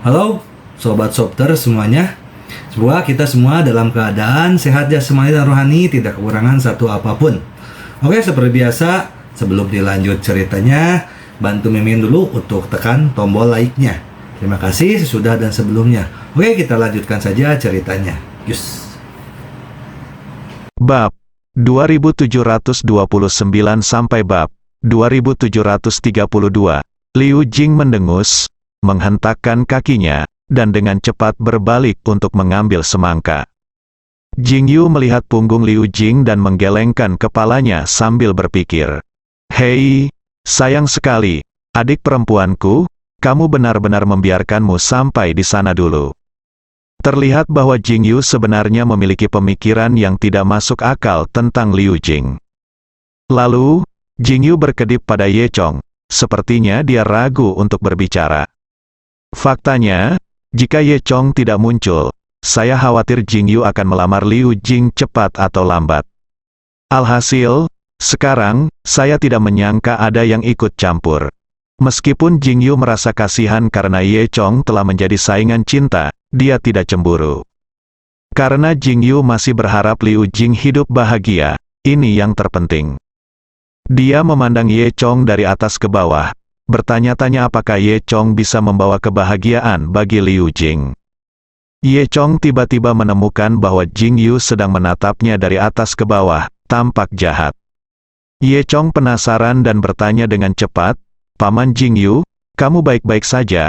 Halo, Sobat Sopter semuanya. Semoga kita semua dalam keadaan sehat jasmani dan rohani, tidak kekurangan satu apapun. Oke, seperti biasa, sebelum dilanjut ceritanya, bantu Mimin dulu untuk tekan tombol like-nya. Terima kasih sesudah dan sebelumnya. Oke, kita lanjutkan saja ceritanya. Yus. Bab 2729 sampai bab 2732. Liu Jing mendengus, menghentakkan kakinya, dan dengan cepat berbalik untuk mengambil semangka. Jing Yu melihat punggung Liu Jing dan menggelengkan kepalanya sambil berpikir. Hei, sayang sekali, adik perempuanku, kamu benar-benar membiarkanmu sampai di sana dulu. Terlihat bahwa Jing Yu sebenarnya memiliki pemikiran yang tidak masuk akal tentang Liu Jing. Lalu, Jing Yu berkedip pada Ye Chong, sepertinya dia ragu untuk berbicara. Faktanya, jika Ye Chong tidak muncul, saya khawatir Jing Yu akan melamar Liu Jing cepat atau lambat. Alhasil, sekarang, saya tidak menyangka ada yang ikut campur. Meskipun Jing Yu merasa kasihan karena Ye Chong telah menjadi saingan cinta, dia tidak cemburu. Karena Jing Yu masih berharap Liu Jing hidup bahagia, ini yang terpenting. Dia memandang Ye Chong dari atas ke bawah, bertanya-tanya apakah Ye Chong bisa membawa kebahagiaan bagi Liu Jing. Ye Chong tiba-tiba menemukan bahwa Jing Yu sedang menatapnya dari atas ke bawah, tampak jahat. Ye Chong penasaran dan bertanya dengan cepat, "Paman Jing Yu, kamu baik-baik saja?"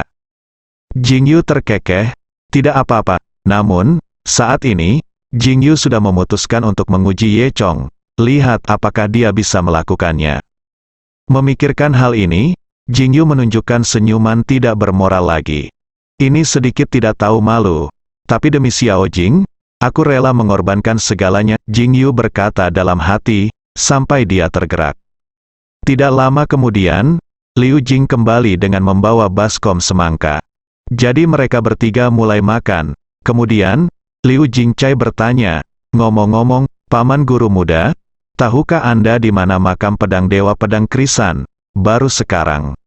Jing Yu terkekeh, "Tidak apa-apa." Namun, saat ini, Jing Yu sudah memutuskan untuk menguji Ye Chong. Lihat apakah dia bisa melakukannya. Memikirkan hal ini, Jing Yu menunjukkan senyuman tidak bermoral lagi. Ini sedikit tidak tahu malu. Tapi demi Xiao Jing, aku rela mengorbankan segalanya, Jing Yu berkata dalam hati, sampai dia tergerak. Tidak lama kemudian, Liu Jing kembali dengan membawa baskom semangka. Jadi mereka bertiga mulai makan. Kemudian, Liu Jingcai bertanya, "Ngomong-ngomong, Paman Guru Muda, tahukah Anda di mana makam pedang Dewa Pedang Krisan? Baru sekarang."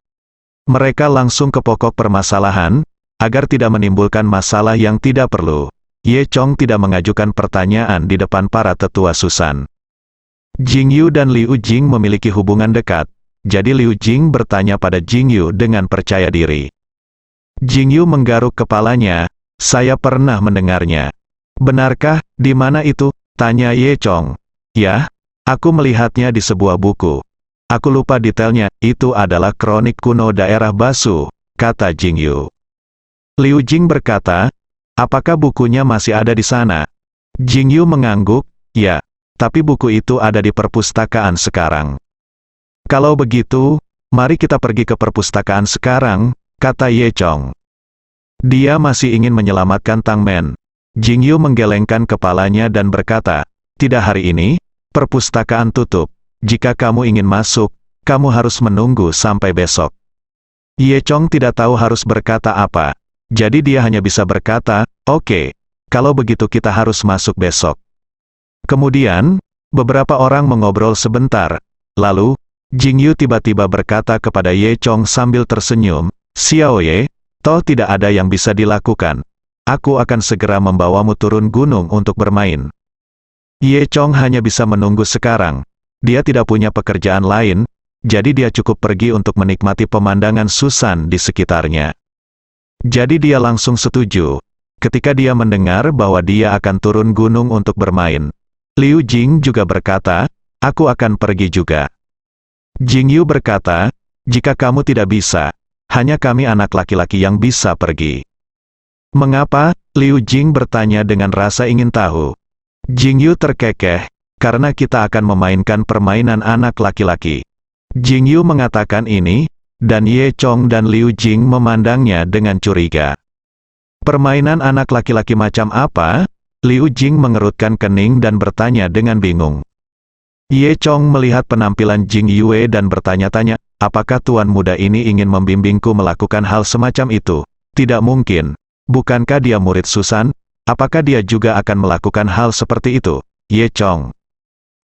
Mereka langsung ke pokok permasalahan, agar tidak menimbulkan masalah yang tidak perlu. Ye Chong tidak mengajukan pertanyaan di depan para tetua Susan. Jing Yu dan Liu Jing memiliki hubungan dekat, jadi Liu Jing bertanya pada Jing Yu dengan percaya diri. Jing Yu menggaruk kepalanya, "Saya pernah mendengarnya." "Benarkah, di mana itu?" tanya Ye Chong. "Ya, aku melihatnya di sebuah buku. Aku lupa detailnya, itu adalah kronik kuno daerah Basu," kata Jing Yu. Liu Jing berkata, "Apakah bukunya masih ada di sana?" Jing Yu mengangguk, "Ya, tapi buku itu ada di perpustakaan sekarang." "Kalau begitu, mari kita pergi ke perpustakaan sekarang," kata Ye Chong. Dia masih ingin menyelamatkan Tang Men. Jing Yu menggelengkan kepalanya dan berkata, "Tidak hari ini, perpustakaan tutup. Jika kamu ingin masuk, kamu harus menunggu sampai besok." Ye Chong tidak tahu harus berkata apa. Jadi dia hanya bisa berkata, "Oke, kalau begitu kita harus masuk besok." Kemudian, beberapa orang mengobrol sebentar. Lalu, Jing Yu tiba-tiba berkata kepada Ye Chong sambil tersenyum, "Xiao Ye, toh tidak ada yang bisa dilakukan. Aku akan segera membawamu turun gunung untuk bermain." Ye Chong hanya bisa menunggu sekarang. Dia tidak punya pekerjaan lain, jadi dia cukup pergi untuk menikmati pemandangan Susan di sekitarnya. Jadi dia langsung setuju. Ketika dia mendengar bahwa dia akan turun gunung untuk bermain. Liu Jing juga berkata, "Aku akan pergi juga." Jing Yu berkata, "Jika kamu tidak bisa, hanya kami anak laki-laki yang bisa pergi." "Mengapa?" Liu Jing bertanya dengan rasa ingin tahu. Jing Yu terkekeh, "Karena kita akan memainkan permainan anak laki-laki." Jing Yu mengatakan ini, dan Ye Chong dan Liu Jing memandangnya dengan curiga. "Permainan anak laki-laki macam apa?" Liu Jing mengerutkan kening dan bertanya dengan bingung. Ye Chong melihat penampilan Jing Yue dan bertanya-tanya, "Apakah tuan muda ini ingin membimbingku melakukan hal semacam itu?" "Tidak mungkin. Bukankah dia murid Susan? Apakah dia juga akan melakukan hal seperti itu?" Ye Chong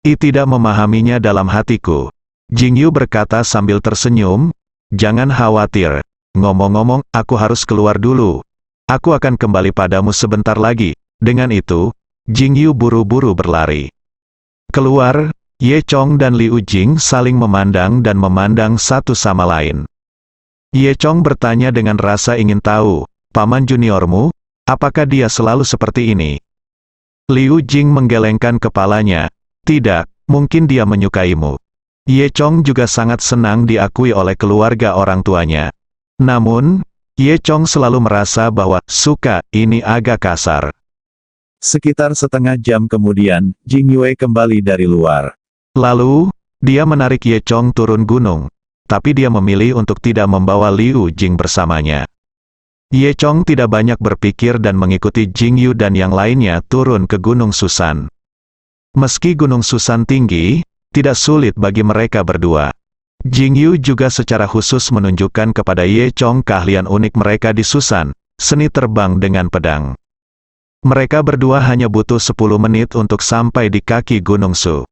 tidak memahaminya dalam hatiku. Jing Yu berkata sambil tersenyum, "Jangan khawatir. Ngomong-ngomong, aku harus keluar dulu. Aku akan kembali padamu sebentar lagi. Dengan itu, Jingyu buru-buru berlari. Keluar, Ye Chong dan Liu Jing saling memandang dan memandang satu sama lain. Ye Chong bertanya dengan rasa ingin tahu, "Paman juniormu, apakah dia selalu seperti ini?" Liu Jing menggelengkan kepalanya, "Tidak, mungkin dia menyukaimu." Ye Chong juga sangat senang diakui oleh keluarga orang tuanya. Namun, Ye Chong selalu merasa bahwa "suka" ini agak kasar. Sekitar setengah jam kemudian, Jing Yue kembali dari luar. Lalu, dia menarik Ye Chong turun gunung, tapi dia memilih untuk tidak membawa Liu Jing bersamanya. Ye Chong tidak banyak berpikir dan mengikuti Jing Yu dan yang lainnya turun ke Gunung Susan. Meski Gunung Susan tinggi, tidak sulit bagi mereka berdua. Jing Yu juga secara khusus menunjukkan kepada Ye Chong keahlian unik mereka di Susan, seni terbang dengan pedang. Mereka berdua hanya butuh 10 menit untuk sampai di kaki Gunung Su.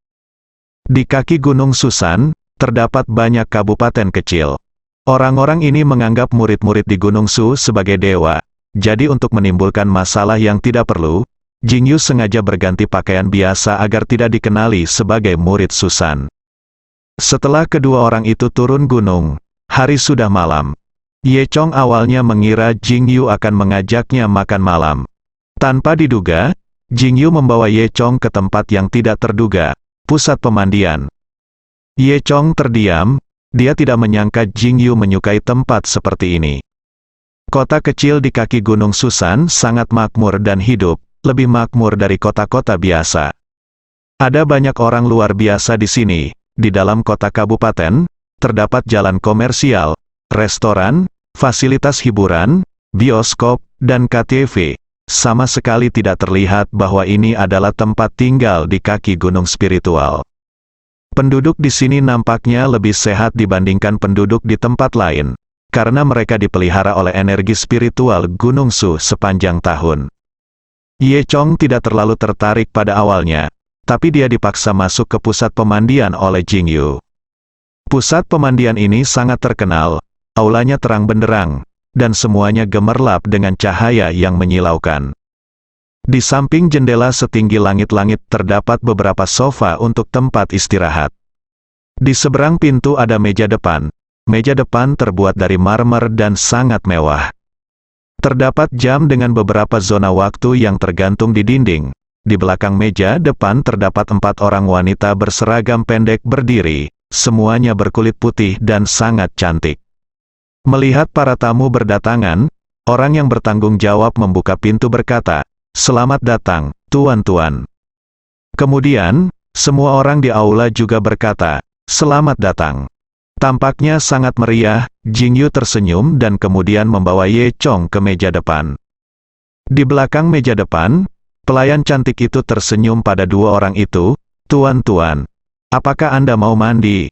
Di kaki Gunung Susan, terdapat banyak kabupaten kecil. Orang-orang ini menganggap murid-murid di Gunung Su sebagai dewa, jadi untuk menimbulkan masalah yang tidak perlu, Jing Yu sengaja berganti pakaian biasa agar tidak dikenali sebagai murid Susan. Setelah kedua orang itu turun gunung, hari sudah malam. Ye Chong awalnya mengira Jing Yu akan mengajaknya makan malam. Tanpa diduga, Jing Yu membawa Ye Chong ke tempat yang tidak terduga, pusat pemandian. Ye Chong terdiam, dia tidak menyangka Jing Yu menyukai tempat seperti ini. Kota kecil di kaki Gunung Susan sangat makmur dan hidup, lebih makmur dari kota-kota biasa. Ada banyak orang luar biasa di sini. Di dalam kota kabupaten, terdapat jalan komersial, restoran, fasilitas hiburan, bioskop, dan KTV. Sama sekali tidak terlihat bahwa ini adalah tempat tinggal di kaki gunung spiritual. Penduduk di sini nampaknya lebih sehat dibandingkan penduduk di tempat lain, karena mereka dipelihara oleh energi spiritual Gunung Su sepanjang tahun. Ye Chong tidak terlalu tertarik pada awalnya, tapi dia dipaksa masuk ke pusat pemandian oleh Jing Yu. Pusat pemandian ini sangat terkenal, aulanya terang benderang, dan semuanya gemerlap dengan cahaya yang menyilaukan. Di samping jendela setinggi langit-langit terdapat beberapa sofa untuk tempat istirahat. Di seberang pintu ada meja depan. Meja depan terbuat dari marmer dan sangat mewah. Terdapat jam dengan beberapa zona waktu yang tergantung di dinding. Di belakang meja depan terdapat 4 orang wanita berseragam pendek berdiri, semuanya berkulit putih dan sangat cantik. Melihat para tamu berdatangan, orang yang bertanggung jawab membuka pintu berkata, "Selamat datang, tuan-tuan." Kemudian, semua orang di aula juga berkata, "Selamat datang." Tampaknya sangat meriah, Jing Yu tersenyum dan kemudian membawa Ye Chong ke meja depan. Di belakang meja depan, pelayan cantik itu tersenyum pada 2 orang itu, "Tuan-tuan, apakah Anda mau mandi?"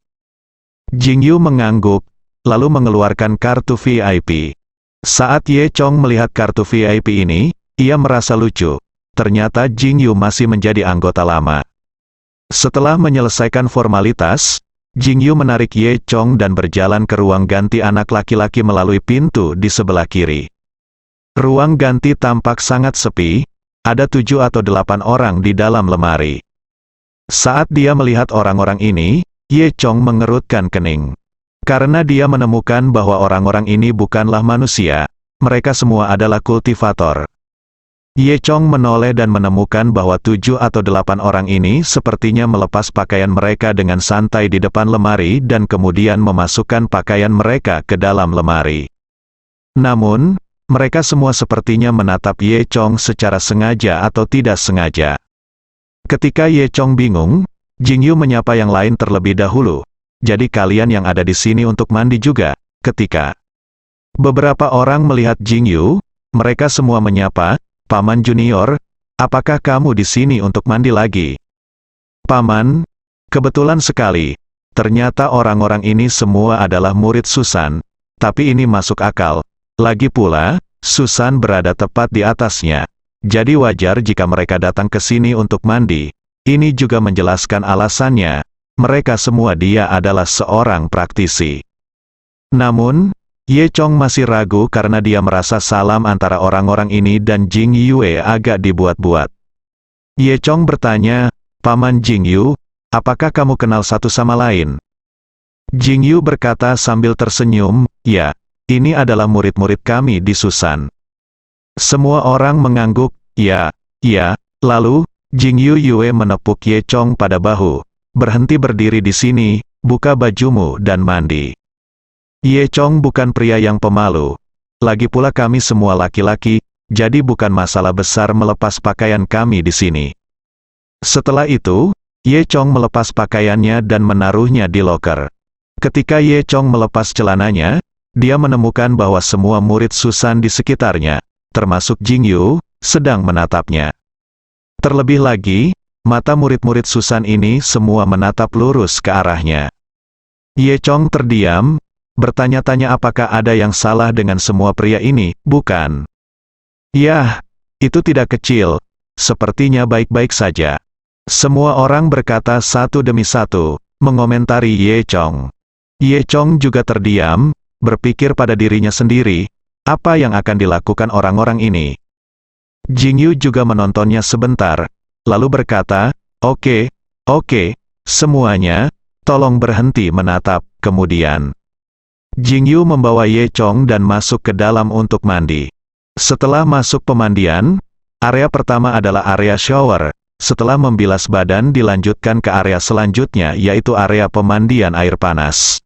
Jing Yu mengangguk, lalu mengeluarkan kartu VIP. Saat Ye Chong melihat kartu VIP ini, ia merasa lucu. Ternyata Jing Yu masih menjadi anggota lama. Setelah menyelesaikan formalitas, Jing Yu menarik Ye Chong dan berjalan ke ruang ganti anak laki-laki melalui pintu di sebelah kiri. Ruang ganti tampak sangat sepi, ada 7 atau 8 orang di dalam lemari. Saat dia melihat orang-orang ini, Ye Chong mengerutkan kening. Karena dia menemukan bahwa orang-orang ini bukanlah manusia, mereka semua adalah kultivator. Ye Chong menoleh dan menemukan bahwa 7 atau 8 orang ini sepertinya melepas pakaian mereka dengan santai di depan lemari dan kemudian memasukkan pakaian mereka ke dalam lemari. Namun, mereka semua sepertinya menatap Ye Chong secara sengaja atau tidak sengaja. Ketika Ye Chong bingung, Jing Yu menyapa yang lain terlebih dahulu. "Jadi kalian yang ada di sini untuk mandi juga?" Ketika beberapa orang melihat Jing Yu, mereka semua menyapa, "Paman Junior, apakah kamu di sini untuk mandi lagi?" "Paman, kebetulan sekali. Ternyata orang-orang ini semua adalah murid Susan. Tapi ini masuk akal. Lagi pula, Susan berada tepat di atasnya. Jadi wajar jika mereka datang ke sini untuk mandi." Ini juga menjelaskan alasannya. Mereka semua dia adalah seorang praktisi. Namun, Ye Chong masih ragu karena dia merasa salam antara orang-orang ini dan Jing Yue agak dibuat-buat. Ye Chong bertanya, "Paman Jing Yu, apakah kamu kenal satu sama lain?" Jing Yu berkata sambil tersenyum, "Ya, ini adalah murid-murid kami di Susan." Semua orang mengangguk, "Ya, ya." Lalu, Jing Yue menepuk Ye Chong pada bahu. "Berhenti berdiri di sini, buka bajumu dan mandi." Ye Chong bukan pria yang pemalu. Lagi pula kami semua laki-laki, jadi bukan masalah besar melepas pakaian kami di sini. Setelah itu, Ye Chong melepas pakaiannya dan menaruhnya di loker. Ketika Ye Chong melepas celananya, dia menemukan bahwa semua murid Susan di sekitarnya, termasuk Jing Yu, sedang menatapnya. Terlebih lagi, mata murid-murid Susan ini semua menatap lurus ke arahnya. Ye Chong terdiam, bertanya-tanya apakah ada yang salah dengan semua pria ini, bukan? Yah, itu tidak kecil, sepertinya baik-baik saja. Semua orang berkata satu demi satu, mengomentari Ye Chong. Ye Chong juga terdiam, berpikir pada dirinya sendiri, apa yang akan dilakukan orang-orang ini. Jing Yu juga menontonnya sebentar, lalu berkata, Oke, semuanya, tolong berhenti menatap." Kemudian, Jing Yu membawa Ye Chong dan masuk ke dalam untuk mandi. Setelah masuk pemandian, area pertama adalah area shower. Setelah membilas badan dilanjutkan ke area selanjutnya yaitu area pemandian air panas.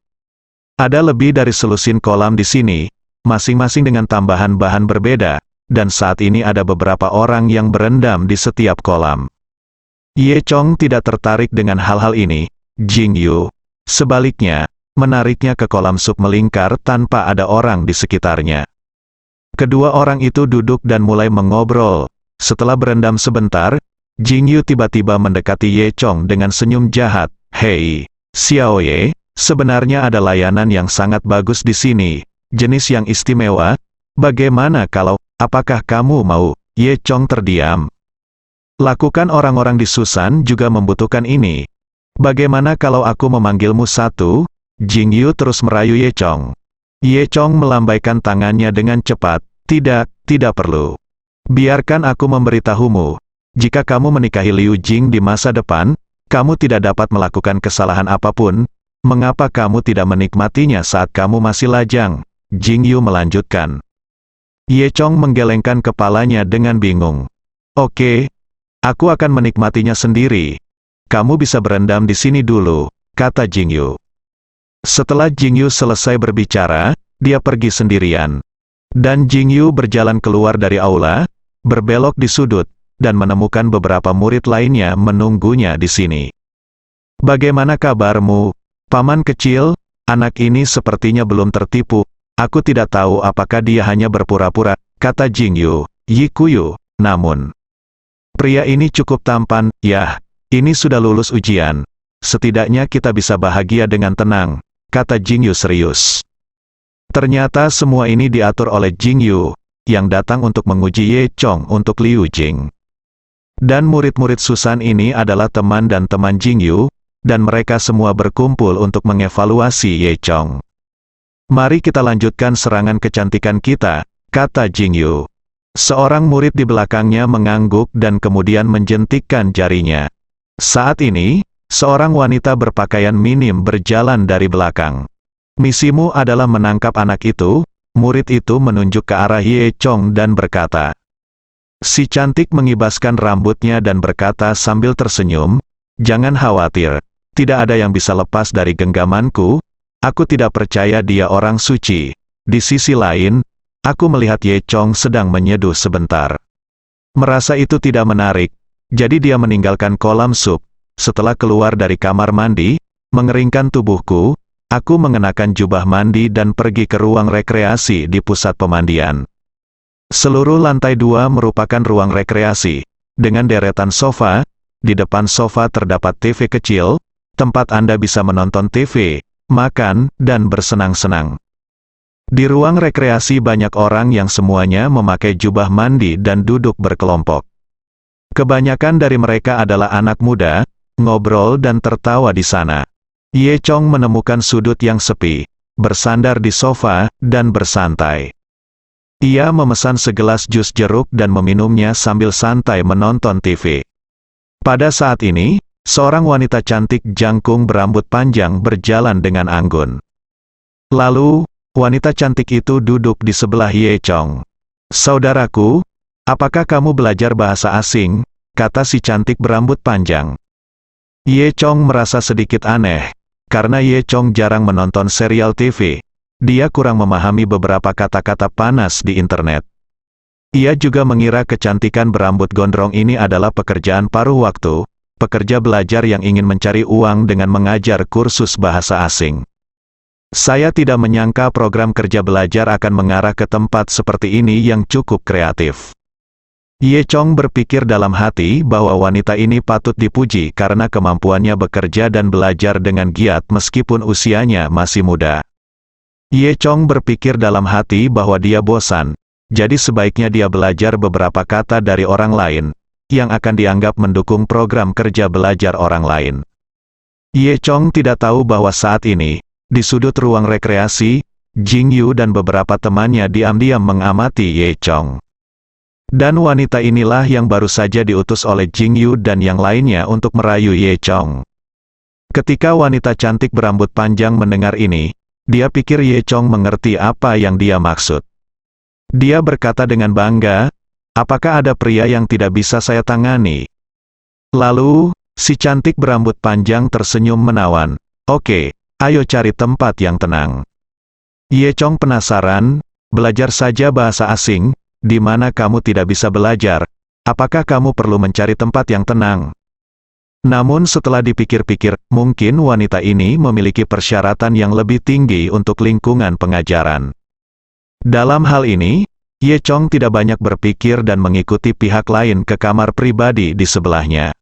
Ada lebih dari selusin kolam di sini, masing-masing dengan tambahan bahan berbeda, dan saat ini ada beberapa orang yang berendam di setiap kolam. Ye Chong tidak tertarik dengan hal-hal ini, Jing Yu, sebaliknya, menariknya ke kolam sup melingkar tanpa ada orang di sekitarnya. Kedua orang itu duduk dan mulai mengobrol. Setelah berendam sebentar, Jing Yu tiba-tiba mendekati Ye Chong dengan senyum jahat. "Hei, Xiao Ye, sebenarnya ada layanan yang sangat bagus di sini, jenis yang istimewa. Bagaimana kalau, apakah kamu mau?" Ye Chong terdiam. "Lakukan orang-orang di Susan juga membutuhkan ini. Bagaimana kalau aku memanggilmu satu?" Jing Yu terus merayu Ye Chong. Ye Chong melambaikan tangannya dengan cepat. Tidak perlu. Biarkan aku memberitahumu. Jika kamu menikahi Liu Jing di masa depan, kamu tidak dapat melakukan kesalahan apapun. Mengapa kamu tidak menikmatinya saat kamu masih lajang? Jing Yu melanjutkan. Ye Chong menggelengkan kepalanya dengan bingung. "Oke, aku akan menikmatinya sendiri. Kamu bisa berendam di sini dulu," kata Jing Yu. Setelah Jing Yu selesai berbicara, dia pergi sendirian. Dan Jing Yu berjalan keluar dari aula, berbelok di sudut, dan menemukan beberapa murid lainnya menunggunya di sini. "Bagaimana kabarmu, paman kecil? Anak ini sepertinya belum tertipu. Aku tidak tahu apakah dia hanya berpura-pura," kata Jing Yu. "Yi Kuyu, namun pria ini cukup tampan. Yah, ini sudah lulus ujian. Setidaknya kita bisa bahagia dengan tenang," kata Jing Yu serius. Ternyata semua ini diatur oleh Jing Yu, yang datang untuk menguji Ye Chong untuk Liu Jing. Dan murid-murid Susan ini adalah teman dan teman Jing Yu, dan mereka semua berkumpul untuk mengevaluasi Ye Chong. "Mari kita lanjutkan serangan kecantikan kita," kata Jing Yu. Seorang murid di belakangnya mengangguk dan kemudian menjentikkan jarinya. Saat ini, seorang wanita berpakaian minim berjalan dari belakang. "Misimu adalah menangkap anak itu?" Murid itu menunjuk ke arah Ye Chong dan berkata. Si cantik mengibaskan rambutnya dan berkata sambil tersenyum, "Jangan khawatir, tidak ada yang bisa lepas dari genggamanku. Aku tidak percaya dia orang suci." Di sisi lain, aku melihat Ye Chong sedang menyeduh sebentar. Merasa itu tidak menarik, jadi dia meninggalkan kolam sup. Setelah keluar dari kamar mandi, mengeringkan tubuhku, aku mengenakan jubah mandi dan pergi ke ruang rekreasi di pusat pemandian. Seluruh lantai 2 merupakan ruang rekreasi, dengan deretan sofa. Di depan sofa terdapat TV kecil, tempat Anda bisa menonton TV, makan, dan bersenang-senang. Di ruang rekreasi banyak orang yang semuanya memakai jubah mandi dan duduk berkelompok. Kebanyakan dari mereka adalah anak muda, ngobrol dan tertawa di sana. Ye Chong menemukan sudut yang sepi, bersandar di sofa, dan bersantai. Ia memesan segelas jus jeruk dan meminumnya sambil santai menonton TV. Pada saat ini, seorang wanita cantik jangkung berambut panjang berjalan dengan anggun. Lalu, wanita cantik itu duduk di sebelah Ye Chong. "Saudaraku, apakah kamu belajar bahasa asing?" kata si cantik berambut panjang. Ye Chong merasa sedikit aneh, karena Ye Chong jarang menonton serial TV. Dia kurang memahami beberapa kata-kata panas di internet. Ia juga mengira kecantikan berambut gondrong ini adalah pekerjaan paruh waktu, pekerja belajar yang ingin mencari uang dengan mengajar kursus bahasa asing. Saya tidak menyangka program kerja belajar akan mengarah ke tempat seperti ini yang cukup kreatif. Ye Chong berpikir dalam hati bahwa wanita ini patut dipuji karena kemampuannya bekerja dan belajar dengan giat meskipun usianya masih muda. Ye Chong berpikir dalam hati bahwa dia bosan, jadi sebaiknya dia belajar beberapa kata dari orang lain, yang akan dianggap mendukung program kerja belajar orang lain. Ye Chong tidak tahu bahwa saat ini, di sudut ruang rekreasi, Jing Yu dan beberapa temannya diam-diam mengamati Ye Chong. Dan wanita inilah yang baru saja diutus oleh Jing Yu dan yang lainnya untuk merayu Ye Chong. Ketika wanita cantik berambut panjang mendengar ini, dia pikir Ye Chong mengerti apa yang dia maksud. Dia berkata dengan bangga, "Apakah ada pria yang tidak bisa saya tangani?" Lalu, si cantik berambut panjang tersenyum menawan. "Oke, ayo cari tempat yang tenang." Ye Chong penasaran, "Belajar saja bahasa asing, di mana kamu tidak bisa belajar? Apakah kamu perlu mencari tempat yang tenang?" Namun setelah dipikir-pikir, mungkin wanita ini memiliki persyaratan yang lebih tinggi untuk lingkungan pengajaran. Dalam hal ini, Ye Chong tidak banyak berpikir dan mengikuti pihak lain ke kamar pribadi di sebelahnya.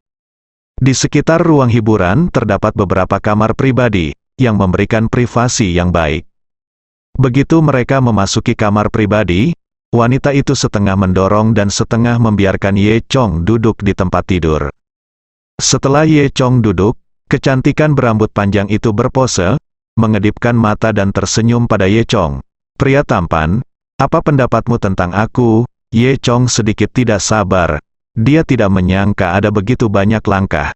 Di sekitar ruang hiburan terdapat beberapa kamar pribadi, yang memberikan privasi yang baik. Begitu mereka memasuki kamar pribadi, wanita itu setengah mendorong dan setengah membiarkan Ye Chong duduk di tempat tidur. Setelah Ye Chong duduk, kecantikan berambut panjang itu berpose, mengedipkan mata dan tersenyum pada Ye Chong. "Pria tampan, apa pendapatmu tentang aku?" Ye Chong sedikit tidak sabar. Dia tidak menyangka ada begitu banyak langkah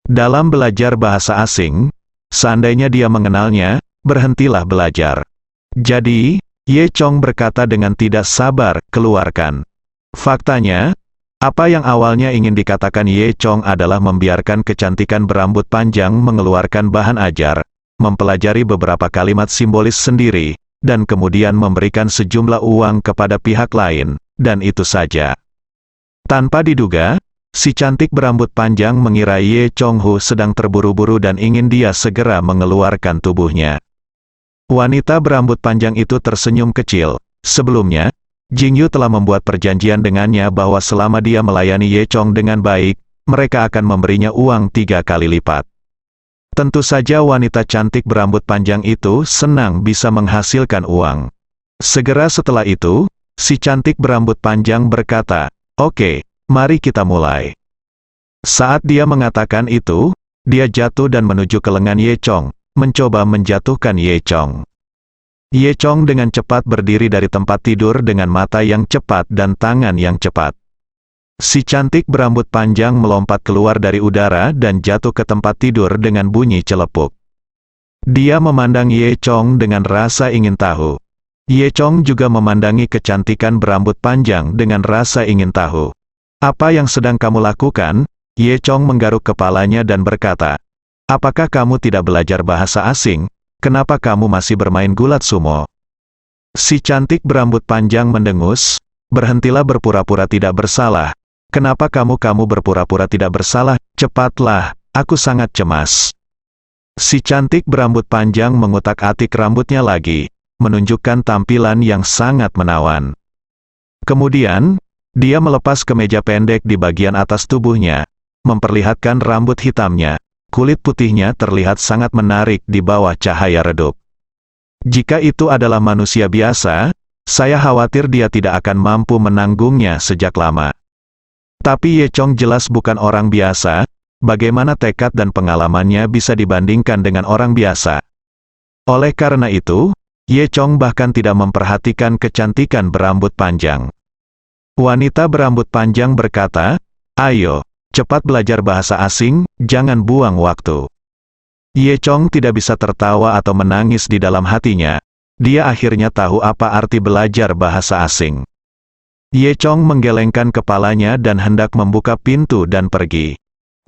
dalam belajar bahasa asing. Seandainya dia mengenalnya, berhentilah belajar. Jadi, Ye Chong berkata dengan tidak sabar, "Keluarkan." Faktanya, apa yang awalnya ingin dikatakan Ye Chong adalah membiarkan kecantikan berambut panjang mengeluarkan bahan ajar, mempelajari beberapa kalimat simbolis sendiri, dan kemudian memberikan sejumlah uang kepada pihak lain, dan itu saja. Tanpa diduga, si cantik berambut panjang mengira Ye Chong Hu sedang terburu-buru dan ingin dia segera mengeluarkan tubuhnya. Wanita berambut panjang itu tersenyum kecil. Sebelumnya, Jing Yu telah membuat perjanjian dengannya bahwa selama dia melayani Ye Chong dengan baik, mereka akan memberinya uang 3 kali lipat. Tentu saja wanita cantik berambut panjang itu senang bisa menghasilkan uang. Segera setelah itu, si cantik berambut panjang berkata, "Oke, mari kita mulai." Saat dia mengatakan itu, dia jatuh dan menuju ke lengan Ye Chong, mencoba menjatuhkan Ye Chong. Ye Chong dengan cepat berdiri dari tempat tidur dengan mata yang cepat dan tangan yang cepat. Si cantik berambut panjang melompat keluar dari udara dan jatuh ke tempat tidur dengan bunyi celepuk. Dia memandang Ye Chong dengan rasa ingin tahu. Ye Chong juga memandangi kecantikan berambut panjang dengan rasa ingin tahu. "Apa yang sedang kamu lakukan?" Ye Chong menggaruk kepalanya dan berkata, "Apakah kamu tidak belajar bahasa asing? Kenapa kamu masih bermain gulat sumo?" Si cantik berambut panjang mendengus, "Berhentilah berpura-pura tidak bersalah. Kenapa kamu berpura-pura tidak bersalah? Cepatlah, aku sangat cemas." Si cantik berambut panjang mengutak-atik rambutnya lagi, menunjukkan tampilan yang sangat menawan. Kemudian, dia melepas kemeja pendek di bagian atas tubuhnya, memperlihatkan rambut hitamnya. Kulit putihnya terlihat sangat menarik di bawah cahaya redup. Jika itu adalah manusia biasa, saya khawatir dia tidak akan mampu menanggungnya sejak lama. Tapi Ye Chong jelas bukan orang biasa, bagaimana tekad dan pengalamannya bisa dibandingkan dengan orang biasa. Oleh karena itu, Ye Chong bahkan tidak memperhatikan kecantikan berambut panjang. Wanita berambut panjang berkata, "Ayo, cepat belajar bahasa asing, jangan buang waktu." Ye Chong tidak bisa tertawa atau menangis di dalam hatinya. Dia akhirnya tahu apa arti belajar bahasa asing. Ye Chong menggelengkan kepalanya dan hendak membuka pintu dan pergi.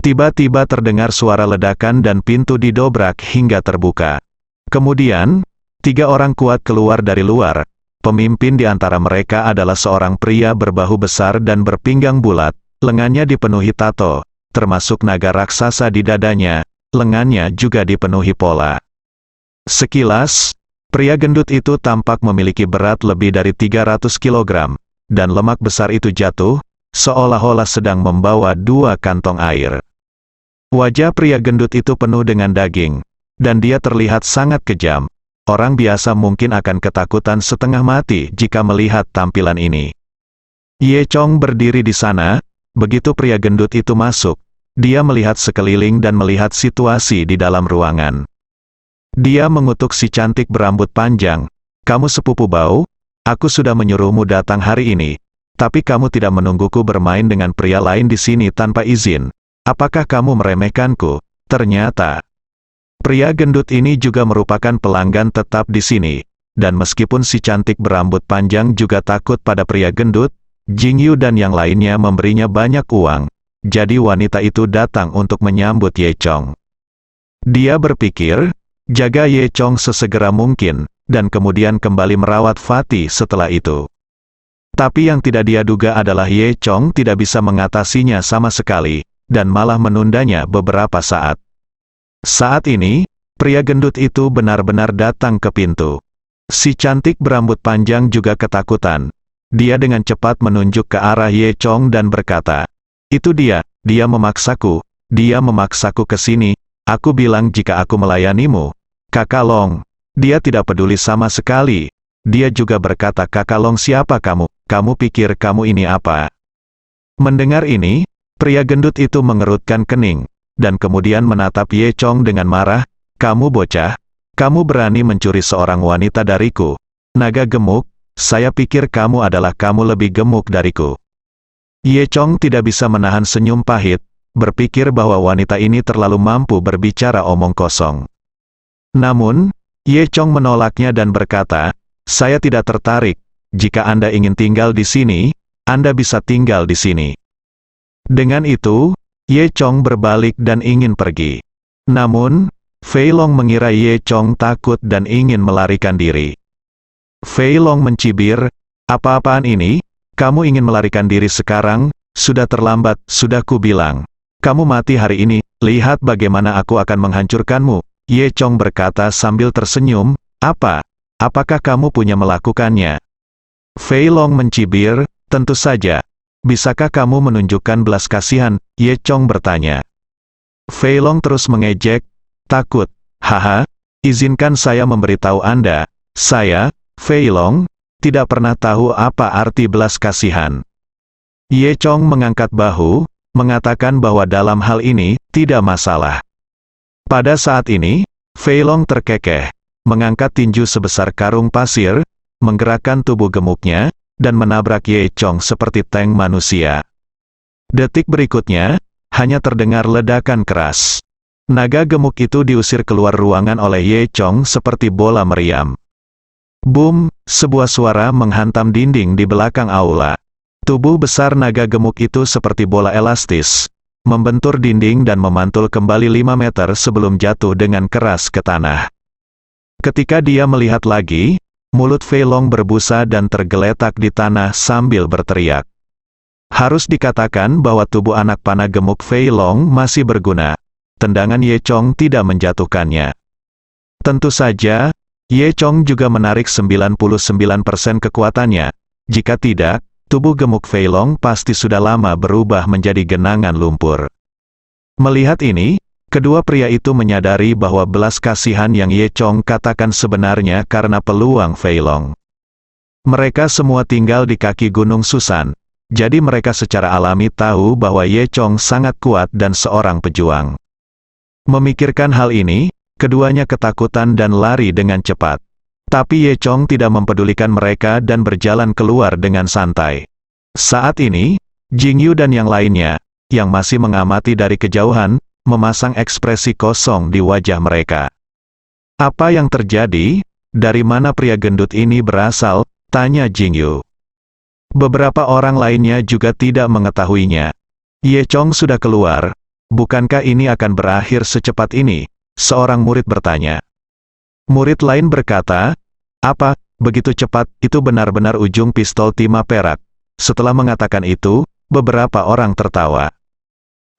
Tiba-tiba terdengar suara ledakan dan pintu didobrak hingga terbuka. Kemudian, 3 orang kuat keluar dari luar. Pemimpin di antara mereka adalah seorang pria berbahu besar dan berpinggang bulat, lengannya dipenuhi tato, termasuk naga raksasa di dadanya, lengannya juga dipenuhi pola. Sekilas, pria gendut itu tampak memiliki berat lebih dari 300 kg, dan lemak besar itu jatuh, seolah-olah sedang membawa 2 kantong air. Wajah pria gendut itu penuh dengan daging, dan dia terlihat sangat kejam. Orang biasa mungkin akan ketakutan setengah mati jika melihat tampilan ini. Ye Chong berdiri di sana, begitu pria gendut itu masuk. Dia melihat sekeliling dan melihat situasi di dalam ruangan. Dia mengutuk si cantik berambut panjang. "Kamu sepupu bau? Aku sudah menyuruhmu datang hari ini, tapi kamu tidak menungguku bermain dengan pria lain di sini tanpa izin. Apakah kamu meremehkanku?" Ternyata pria gendut ini juga merupakan pelanggan tetap di sini, dan meskipun si cantik berambut panjang juga takut pada pria gendut, Jing Yu dan yang lainnya memberinya banyak uang, jadi wanita itu datang untuk menyambut Ye Chong. Dia berpikir, jaga Ye Chong sesegera mungkin, dan kemudian kembali merawat Fatih setelah itu. Tapi yang tidak dia duga adalah Ye Chong tidak bisa mengatasinya sama sekali, dan malah menundanya beberapa saat. Saat ini, pria gendut itu benar-benar datang ke pintu. Si cantik berambut panjang juga ketakutan. Dia dengan cepat menunjuk ke arah Ye Chong dan berkata, "Itu dia memaksaku ke sini. Aku bilang jika aku melayanimu, Kakak Long." Dia tidak peduli sama sekali. Dia juga berkata, "Kakak Long, siapa kamu? Kamu pikir kamu ini apa?" Mendengar ini, pria gendut itu mengerutkan kening, dan kemudian menatap Ye Chong dengan marah, "Kamu bocah, kamu berani mencuri seorang wanita dariku. Naga gemuk, saya pikir kamu lebih gemuk dariku." Ye Chong tidak bisa menahan senyum pahit, berpikir bahwa wanita ini terlalu mampu berbicara omong kosong. Namun, Ye Chong menolaknya dan berkata, "Saya tidak tertarik. Jika Anda ingin tinggal di sini, Anda bisa tinggal di sini." Dengan itu, Ye Chong berbalik dan ingin pergi. Namun, Fei Long mengira Ye Chong takut dan ingin melarikan diri. Fei Long mencibir, "Apa-apaan ini? Kamu ingin melarikan diri sekarang? Sudah terlambat, sudah kubilang. Kamu mati hari ini, lihat bagaimana aku akan menghancurkanmu." Ye Chong berkata sambil tersenyum, Apakah kamu punya melakukannya?" Fei Long mencibir, "Tentu saja. Bisakah kamu menunjukkan belas kasihan?" Ye Chong bertanya. Fei Long terus mengejek, "Takut? Haha, izinkan saya memberitahu Anda, saya, Fei Long, tidak pernah tahu apa arti belas kasihan." Ye Chong mengangkat bahu, mengatakan bahwa dalam hal ini, tidak masalah. Pada saat ini, Fei Long terkekeh, mengangkat tinju sebesar karung pasir, menggerakkan tubuh gemuknya, dan menabrak Ye Chong seperti tank manusia. Detik berikutnya, hanya terdengar ledakan keras. Naga gemuk itu diusir keluar ruangan oleh Ye Chong seperti bola meriam. Boom, sebuah suara menghantam dinding di belakang aula. Tubuh besar naga gemuk itu seperti bola elastis, membentur dinding dan memantul kembali 5 meter sebelum jatuh dengan keras ke tanah. Ketika dia melihat lagi, mulut Fei Long berbusa dan tergeletak di tanah sambil berteriak. Harus dikatakan bahwa tubuh anak panah gemuk Fei Long masih berguna. Tendangan Ye Chong tidak menjatuhkannya. Tentu saja, Ye Chong juga menarik 99% kekuatannya. Jika tidak, tubuh gemuk Fei Long pasti sudah lama berubah menjadi genangan lumpur. Melihat ini, kedua pria itu menyadari bahwa belas kasihan yang Ye Chong katakan sebenarnya karena peluang Fei Long. Mereka semua tinggal di kaki Gunung Susan, jadi mereka secara alami tahu bahwa Ye Chong sangat kuat dan seorang pejuang. Memikirkan hal ini, keduanya ketakutan dan lari dengan cepat. Tapi Ye Chong tidak mempedulikan mereka dan berjalan keluar dengan santai. Saat ini, Jing Yu dan yang lainnya, yang masih mengamati dari kejauhan, memasang ekspresi kosong di wajah mereka. Apa yang terjadi? Dari mana pria gendut ini berasal? Tanya Jing Yu. Beberapa orang lainnya juga tidak mengetahuinya. Ye Chong sudah keluar. Bukankah ini akan berakhir secepat ini? Seorang murid bertanya. Murid lain berkata, apa, begitu cepat, itu benar-benar ujung pistol timah perak. Setelah mengatakan itu, beberapa orang tertawa.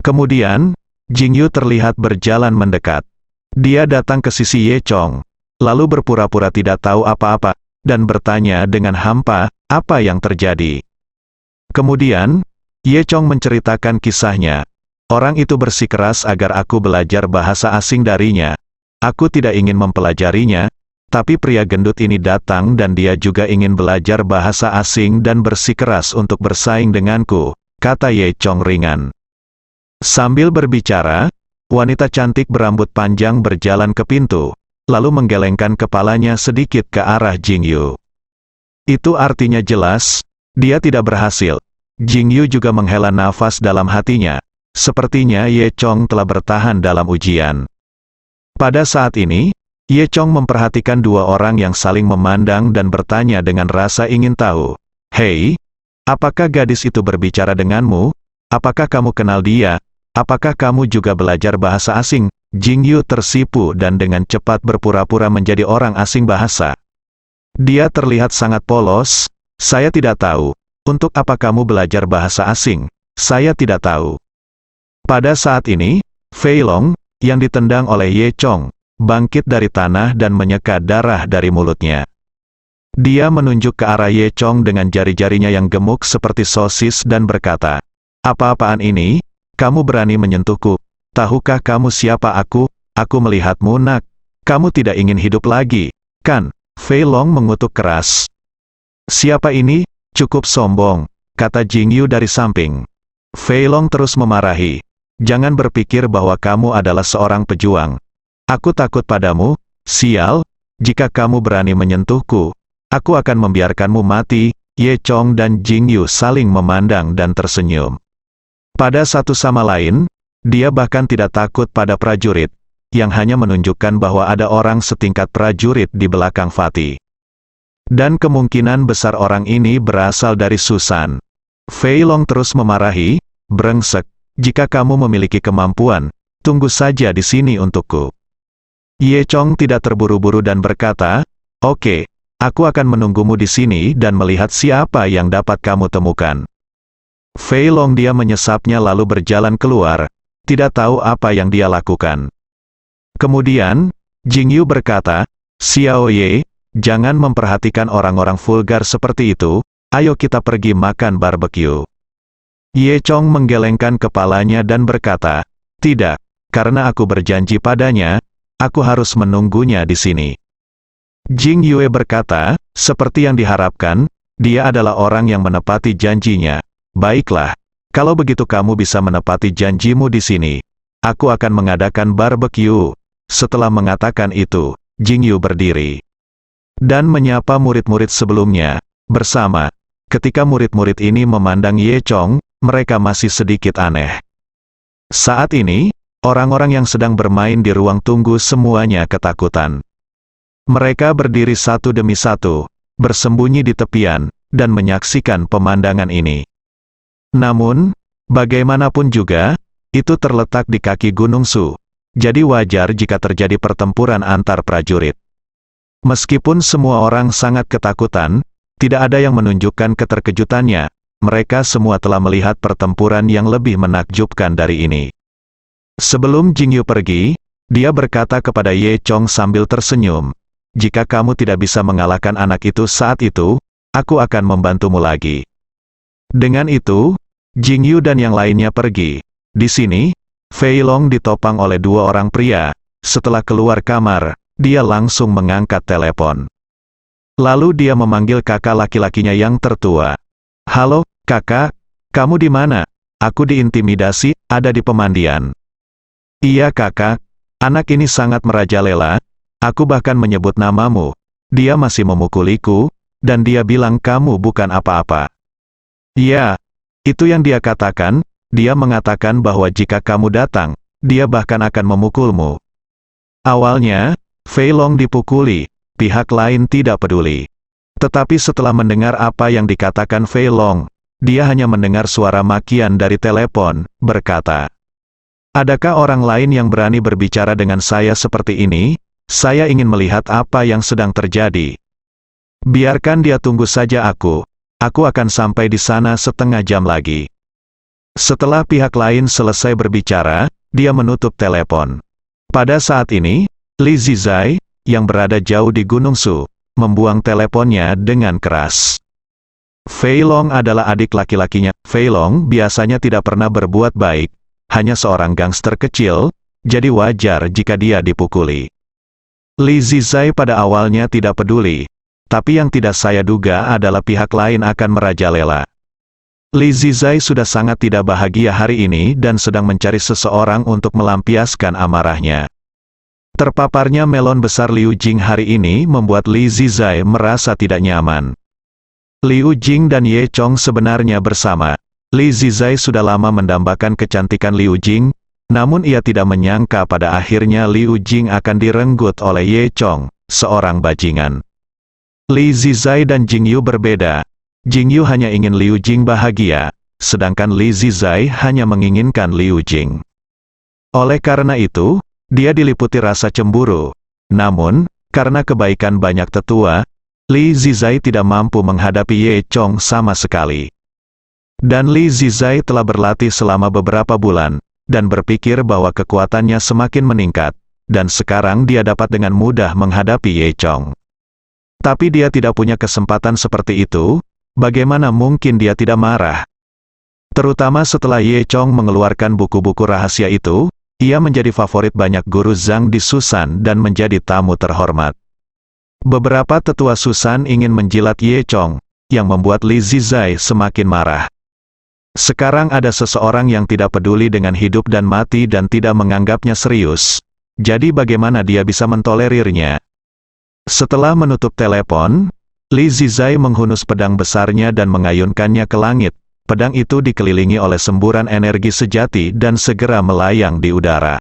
Kemudian, Jing Yu terlihat berjalan mendekat. Dia datang ke sisi Ye Chong, lalu berpura-pura tidak tahu apa-apa, dan bertanya dengan hampa, apa yang terjadi. Kemudian, Ye Chong menceritakan kisahnya. Orang itu bersikeras agar aku belajar bahasa asing darinya. Aku tidak ingin mempelajarinya, tapi pria gendut ini datang dan dia juga ingin belajar bahasa asing dan bersikeras untuk bersaing denganku, kata Ye Chong ringan. Sambil berbicara, wanita cantik berambut panjang berjalan ke pintu, lalu menggelengkan kepalanya sedikit ke arah Jing Yu. Itu artinya jelas, dia tidak berhasil. Jing Yu juga menghela nafas dalam hatinya. Sepertinya Ye Chong telah bertahan dalam ujian. Pada saat ini, Ye Chong memperhatikan dua orang yang saling memandang dan bertanya dengan rasa ingin tahu. Hei, apakah gadis itu berbicara denganmu? Apakah kamu kenal dia? Apakah kamu juga belajar bahasa asing? Jing Yu tersipu dan dengan cepat berpura-pura menjadi orang asing bahasa. Dia terlihat sangat polos. Saya tidak tahu. Untuk apa kamu belajar bahasa asing? Saya tidak tahu. Pada saat ini, Fei Long, yang ditendang oleh Ye Chong, bangkit dari tanah dan menyeka darah dari mulutnya. Dia menunjuk ke arah Ye Chong dengan jari-jarinya yang gemuk seperti sosis dan berkata, apa-apaan ini? Kamu berani menyentuhku? Tahukah kamu siapa aku? Aku melihatmu nak. Kamu tidak ingin hidup lagi, kan? Fei Long mengutuk keras. Siapa ini? Cukup sombong, kata Jing Yu dari samping. Fei Long terus memarahi. Jangan berpikir bahwa kamu adalah seorang pejuang. Aku takut padamu, sial. Jika kamu berani menyentuhku, aku akan membiarkanmu mati. Ye Chong dan Jing Yu saling memandang dan tersenyum. Pada satu sama lain, dia bahkan tidak takut pada prajurit, yang hanya menunjukkan bahwa ada orang setingkat prajurit di belakang Fatih. Dan kemungkinan besar orang ini berasal dari Susan. Fei Long terus memarahi, brengsek, jika kamu memiliki kemampuan, tunggu saja di sini untukku. Ye Chong tidak terburu-buru dan berkata, oke, aku akan menunggumu di sini dan melihat siapa yang dapat kamu temukan. Fei Long dia menyesapnya lalu berjalan keluar, tidak tahu apa yang dia lakukan. Kemudian, Jing Yu berkata, Xiao Ye, jangan memperhatikan orang-orang vulgar seperti itu, ayo kita pergi makan barbeque. Ye Chong menggelengkan kepalanya dan berkata, tidak, karena aku berjanji padanya, aku harus menunggunya di sini. Jing Yue berkata, seperti yang diharapkan, dia adalah orang yang menepati janjinya. Baiklah, kalau begitu kamu bisa menepati janjimu di sini. Aku akan mengadakan barbeque. Setelah mengatakan itu, Jing Yu berdiri dan menyapa murid-murid sebelumnya, bersama. Ketika murid-murid ini memandang Ye Chong, mereka masih sedikit aneh. Saat ini, orang-orang yang sedang bermain di ruang tunggu semuanya ketakutan. Mereka berdiri satu demi satu, bersembunyi di tepian, dan menyaksikan pemandangan ini. Namun, bagaimanapun juga, itu terletak di kaki Gunung Su. Jadi wajar jika terjadi pertempuran antar prajurit. Meskipun semua orang sangat ketakutan, tidak ada yang menunjukkan keterkejutannya. Mereka semua telah melihat pertempuran yang lebih menakjubkan dari ini. Sebelum Jing Yu pergi, dia berkata kepada Ye Chong sambil tersenyum, jika kamu tidak bisa mengalahkan anak itu saat itu, aku akan membantumu lagi. Dengan itu, Jing Yu dan yang lainnya pergi. Di sini, Fei Long ditopang oleh dua orang pria. Setelah keluar kamar, dia langsung mengangkat telepon. Lalu dia memanggil kakak laki-lakinya yang tertua. Halo, kakak, kamu di mana? Aku diintimidasi, ada di pemandian. Iya kakak, Anak ini sangat merajalela, aku bahkan menyebut namamu. Dia masih memukuliku, dan dia bilang kamu bukan apa-apa. Ya, itu yang dia katakan, dia mengatakan bahwa jika kamu datang, dia bahkan akan memukulmu. Awalnya, Fei Long dipukuli, pihak lain tidak peduli. Tetapi setelah mendengar apa yang dikatakan Fei Long, dia hanya mendengar suara makian dari telepon, berkata, "Adakah orang lain yang berani berbicara dengan saya seperti ini? Saya ingin melihat apa yang sedang terjadi. Biarkan dia tunggu saja aku akan sampai di sana setengah jam lagi." Setelah pihak lain selesai berbicara, dia menutup telepon. Pada saat ini, Li Zizai, yang berada jauh di Gunung Su, membuang teleponnya dengan keras. Fei Long adalah adik laki-lakinya. Fei Long biasanya tidak pernah berbuat baik, hanya seorang gangster kecil, jadi wajar jika dia dipukuli. Li Zizai pada awalnya tidak peduli, tapi yang tidak saya duga adalah pihak lain akan merajalela. Li Zizai sudah sangat tidak bahagia hari ini dan sedang mencari seseorang untuk melampiaskan amarahnya. Terpaparnya melon besar Liu Jing hari ini membuat Li Zizai merasa tidak nyaman. Liu Jing dan Ye Chong sebenarnya bersama. Li Zizai sudah lama mendambakan kecantikan Liu Jing, namun ia tidak menyangka pada akhirnya Liu Jing akan direnggut oleh Ye Chong, seorang bajingan. Li Zizai dan Jing Yu berbeda. Jing Yu hanya ingin Liu Jing bahagia, sedangkan Li Zizai hanya menginginkan Liu Jing. Oleh karena itu, dia diliputi rasa cemburu. Namun, karena kebaikan banyak tetua, Li Zizai tidak mampu menghadapi Ye Chong sama sekali. Dan Li Zizai telah berlatih selama beberapa bulan, dan berpikir bahwa kekuatannya semakin meningkat, dan sekarang dia dapat dengan mudah menghadapi Ye Chong. Tapi dia tidak punya kesempatan seperti itu, bagaimana mungkin dia tidak marah? Terutama setelah Ye Chong mengeluarkan buku-buku rahasia itu, ia menjadi favorit banyak guru Zhang di Susan dan menjadi tamu terhormat. Beberapa tetua Susan ingin menjilat Ye Chong, yang membuat Li Zizai semakin marah. Sekarang ada seseorang yang tidak peduli dengan hidup dan mati dan tidak menganggapnya serius. Jadi bagaimana dia bisa mentolerirnya? Setelah menutup telepon, Li Zizai menghunus pedang besarnya dan mengayunkannya ke langit. Pedang itu dikelilingi oleh semburan energi sejati dan segera melayang di udara.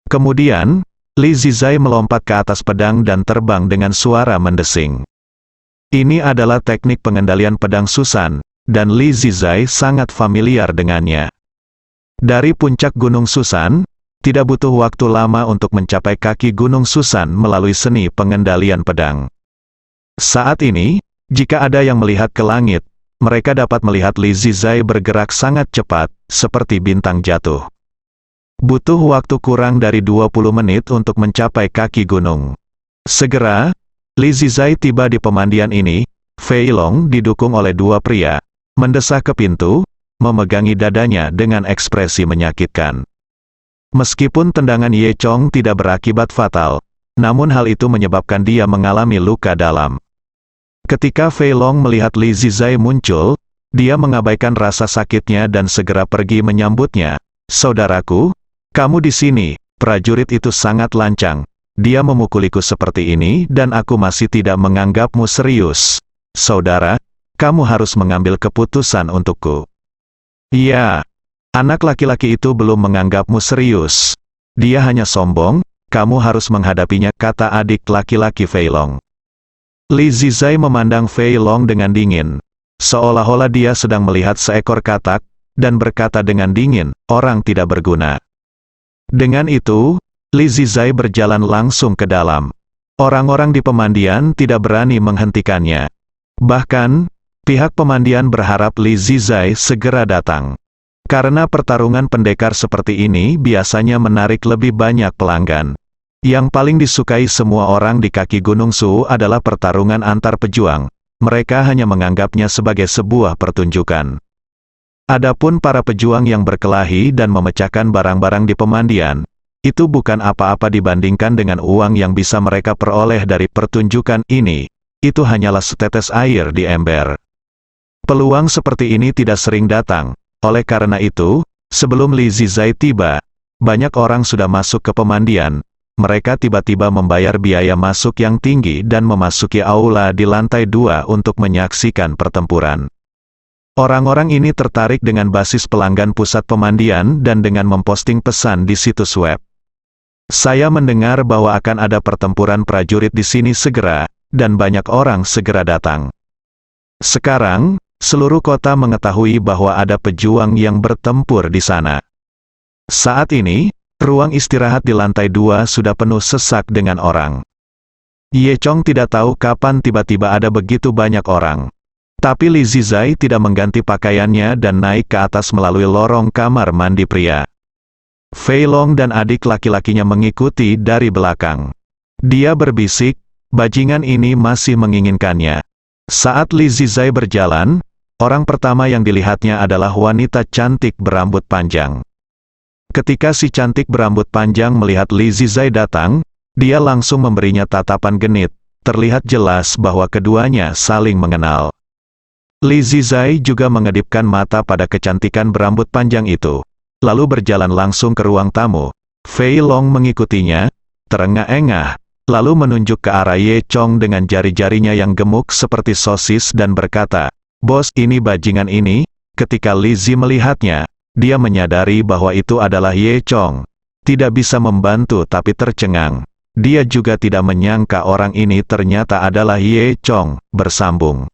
Kemudian, Li Zizai melompat ke atas pedang dan terbang dengan suara mendesing. Ini adalah teknik pengendalian pedang Susan, dan Li Zizai sangat familiar dengannya. Dari puncak Gunung Susan, tidak butuh waktu lama untuk mencapai kaki Gunung Susan melalui seni pengendalian pedang. Saat ini, jika ada yang melihat ke langit, mereka dapat melihat Li Zizai bergerak sangat cepat, seperti bintang jatuh. Butuh waktu kurang dari 20 menit untuk mencapai kaki gunung. Segera, Li Zizai tiba di pemandian ini. Fei Long didukung oleh dua pria, mendesak ke pintu, memegangi dadanya dengan ekspresi menyakitkan. Meskipun tendangan Ye Chong tidak berakibat fatal, namun hal itu menyebabkan dia mengalami luka dalam. Ketika Fei Long melihat Li Zizai muncul, dia mengabaikan rasa sakitnya dan segera pergi menyambutnya. "Saudaraku, kamu di sini." Prajurit itu sangat lancang. "Dia memukuliku seperti ini dan aku masih tidak menganggapmu serius. Saudara, kamu harus mengambil keputusan untukku." "Ya, anak laki-laki itu belum menganggapmu serius. Dia hanya sombong, kamu harus menghadapinya," kata adik laki-laki Fei Long. Li Zizai memandang Fei Long dengan dingin, seolah-olah dia sedang melihat seekor katak, dan berkata dengan dingin, "Orang tidak berguna." Dengan itu, Li Zizai berjalan langsung ke dalam. Orang-orang di pemandian tidak berani menghentikannya. Bahkan, pihak pemandian berharap Li Zizai segera datang. Karena pertarungan pendekar seperti ini biasanya menarik lebih banyak pelanggan. Yang paling disukai semua orang di kaki Gunung Su adalah pertarungan antar pejuang. Mereka hanya menganggapnya sebagai sebuah pertunjukan. Adapun para pejuang yang berkelahi dan memecahkan barang-barang di pemandian, itu bukan apa-apa dibandingkan dengan uang yang bisa mereka peroleh dari pertunjukan ini. Itu hanyalah setetes air di ember. Peluang seperti ini tidak sering datang. Oleh karena itu, sebelum Li Zizai tiba, banyak orang sudah masuk ke pemandian. Mereka tiba-tiba membayar biaya masuk yang tinggi dan memasuki aula di lantai 2 untuk menyaksikan pertempuran. Orang-orang ini tertarik dengan basis pelanggan pusat pemandian dan dengan memposting pesan di situs web. Saya mendengar bahwa akan ada pertempuran prajurit di sini segera, dan banyak orang segera datang. Sekarang, seluruh kota mengetahui bahwa ada pejuang yang bertempur di sana. Saat ini, ruang istirahat di lantai 2 sudah penuh sesak dengan orang. Ye Chong tidak tahu kapan tiba-tiba ada begitu banyak orang. Tapi Li Zizai tidak mengganti pakaiannya dan naik ke atas melalui lorong kamar mandi pria. Fei Long dan adik laki-lakinya mengikuti dari belakang. Dia berbisik, bajingan ini masih menginginkannya. Saat Li Zizai berjalan, orang pertama yang dilihatnya adalah wanita cantik berambut panjang. Ketika si cantik berambut panjang melihat Li Zizai datang, dia langsung memberinya tatapan genit. Terlihat jelas bahwa keduanya saling mengenal. Li Zizai juga mengedipkan mata pada kecantikan berambut panjang itu, lalu berjalan langsung ke ruang tamu. Fei Long mengikutinya, terengah-engah, lalu menunjuk ke arah Ye Chong dengan jari-jarinya yang gemuk seperti sosis dan berkata, "Bos, ini bajingan ini." Ketika Li Zi melihatnya, dia menyadari bahwa itu adalah Ye Chong. Tidak bisa membantu tapi tercengang. Dia juga tidak menyangka orang ini ternyata adalah Ye Chong. Bersambung.